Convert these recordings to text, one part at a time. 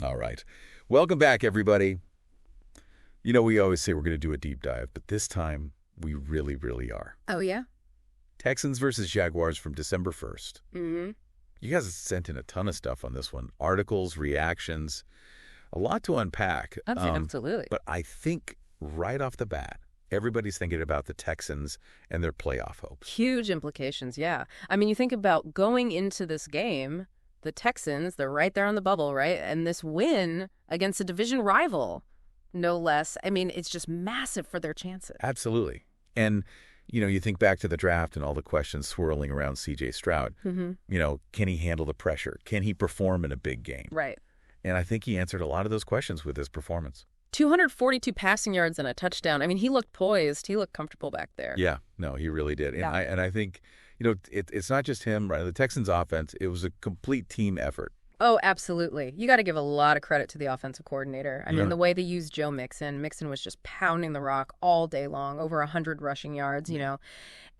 All right. Welcome back, everybody. You know, we always say we're going to do a deep dive, but this time we really, really are. Oh, yeah? Texans versus Jaguars from December 1st. Mm-hmm. You guys have sent in a ton of stuff on this one. Articles, reactions, a lot to unpack. Absolutely. But I think right off the bat, everybody's thinking about the Texans and their playoff hopes. Huge implications, yeah. I mean, you think about going into this game, the Texans, they're right there on the bubble, right? And this win against a division rival, no less. I mean, it's just massive for their chances. Absolutely. And, you know, you think back to the draft and all the questions swirling around C.J. Stroud. Mm-hmm. You know, can he handle the pressure? Can he perform in a big game? Right. And I think he answered a lot of those questions with his performance. 242 passing yards and a touchdown. I mean, he looked poised. He looked comfortable back there. Yeah, no, he really did. And I think, you know, it's not just him, right? The Texans offense, it was a complete team effort. Oh, absolutely. You got to give a lot of credit to the offensive coordinator. I mean, the way they used Joe Mixon. Mixon was just pounding the rock all day long, over 100 rushing yards, you know.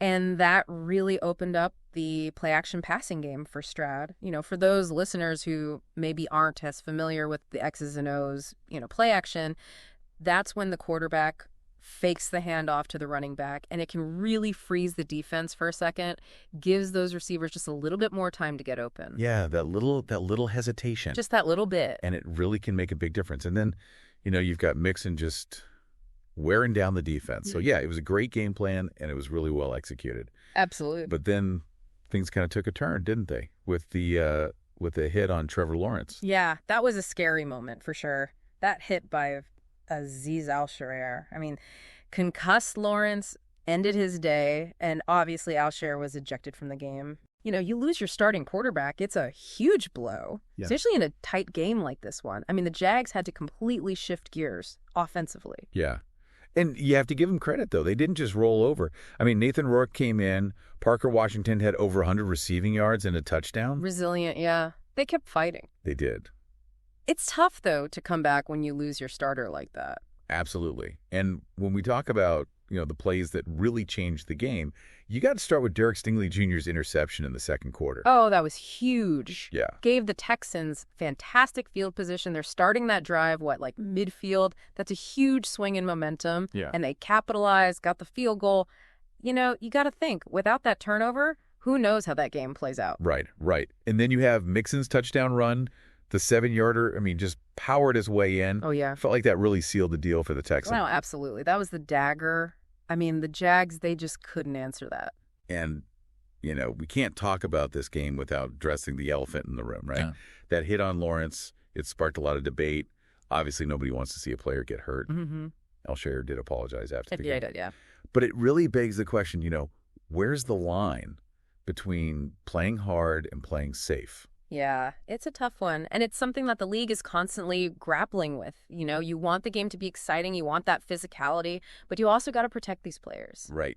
And that really opened up the play-action passing game for Stroud. You know, for those listeners who maybe aren't as familiar with the X's and O's, you know, play-action, that's when the quarterback fakes the handoff to the running back, and it can really freeze the defense for a second, gives those receivers just a little bit more time to get open. Yeah, that little hesitation. Just that little bit. And it really can make a big difference. And then, you know, you've got Mixon just wearing down the defense. So, yeah, it was a great game plan, and it was really well executed. Absolutely. But then things kind of took a turn, didn't they, with the hit on Trevor Lawrence? Yeah, that was a scary moment for sure. That hit by Azeez Al-Shaair. I mean, concussed Lawrence, ended his day, and obviously Al-Shaair was ejected from the game. You know, you lose your starting quarterback, it's a huge blow, especially in a tight game like this one. I mean, the Jags had to completely shift gears offensively. Yeah. And you have to give them credit, though. They didn't just roll over. I mean, Nathan Rourke came in. Parker Washington had over 100 receiving yards and a touchdown. Resilient, yeah. They kept fighting. They did. It's tough, though, to come back when you lose your starter like that. Absolutely. And when we talk about, you know, the plays that really changed the game, you got to start with Derek Stingley Jr.'s interception in the second quarter. Oh, that was huge. Yeah. Gave the Texans fantastic field position. They're starting that drive, like midfield? That's a huge swing in momentum. Yeah. And they capitalized, got the field goal. You know, you got to think, without that turnover, who knows how that game plays out? Right. And then you have Mixon's touchdown run. The 7-yarder, I mean, just powered his way in. Oh, yeah. Felt like that really sealed the deal for the Texans. No, absolutely. That was the dagger. I mean, the Jags, they just couldn't answer that. And, you know, we can't talk about this game without addressing the elephant in the room, right? Yeah. That hit on Lawrence, it sparked a lot of debate. Obviously, nobody wants to see a player get hurt. Mm-hmm. Al-Shaair did apologize after the game. Yeah, he did, yeah. But it really begs the question, you know, where's the line between playing hard and playing safe? Yeah, it's a tough one. And it's something that the league is constantly grappling with. You know, you want the game to be exciting. You want that physicality. But you also got to protect these players. Right.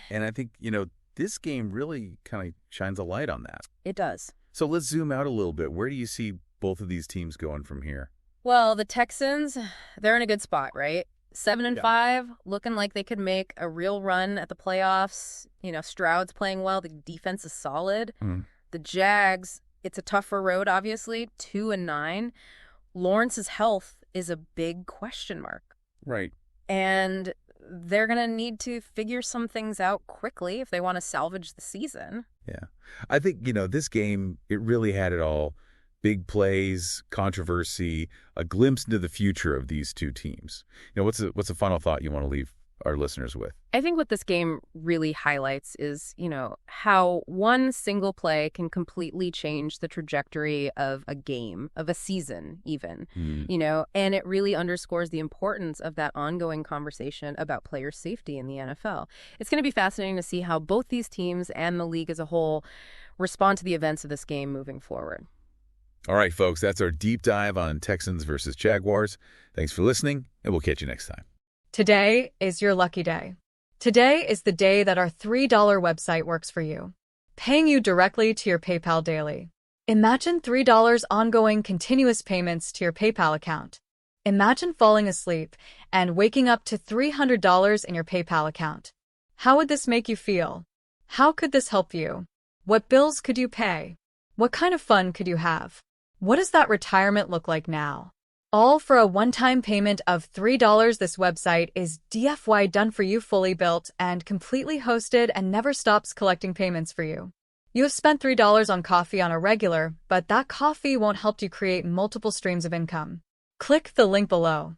And I think, you know, this game really kind of shines a light on that. It does. So let's zoom out a little bit. Where do you see both of these teams going from here? Well, the Texans, they're in a good spot, right? 7-5, looking like they could make a real run at the playoffs. You know, Stroud's playing well. The defense is solid. The Jags, it's a tougher road, obviously, 2-9. Lawrence's health is a big question mark. Right. And they're going to need to figure some things out quickly if they want to salvage the season. Yeah. I think, you know, this game, it really had it all. Big plays, controversy, a glimpse into the future of these two teams. You know, what's a final thought you want to leave our listeners with? I think what this game really highlights is, you know, how one single play can completely change the trajectory of a game, of a season even, you know, and it really underscores the importance of that ongoing conversation about player safety in the NFL. It's going to be fascinating to see how both these teams and the league as a whole respond to the events of this game moving forward. All right, folks, that's our deep dive on Texans versus Jaguars. Thanks for listening, and we'll catch you next time. Today is your lucky day. Today is the day that our $3 website works for you, paying you directly to your PayPal daily. Imagine $3 ongoing continuous payments to your PayPal account. Imagine falling asleep and waking up to $300 in your PayPal account. How would this make you feel? How could this help you? What bills could you pay? What kind of fun could you have? What does that retirement look like now? All for a one-time payment of $3. This website is DFY done for you, fully built and completely hosted, and never stops collecting payments for you. You have spent $3 on coffee on a regular, but that coffee won't help you create multiple streams of income. Click the link below.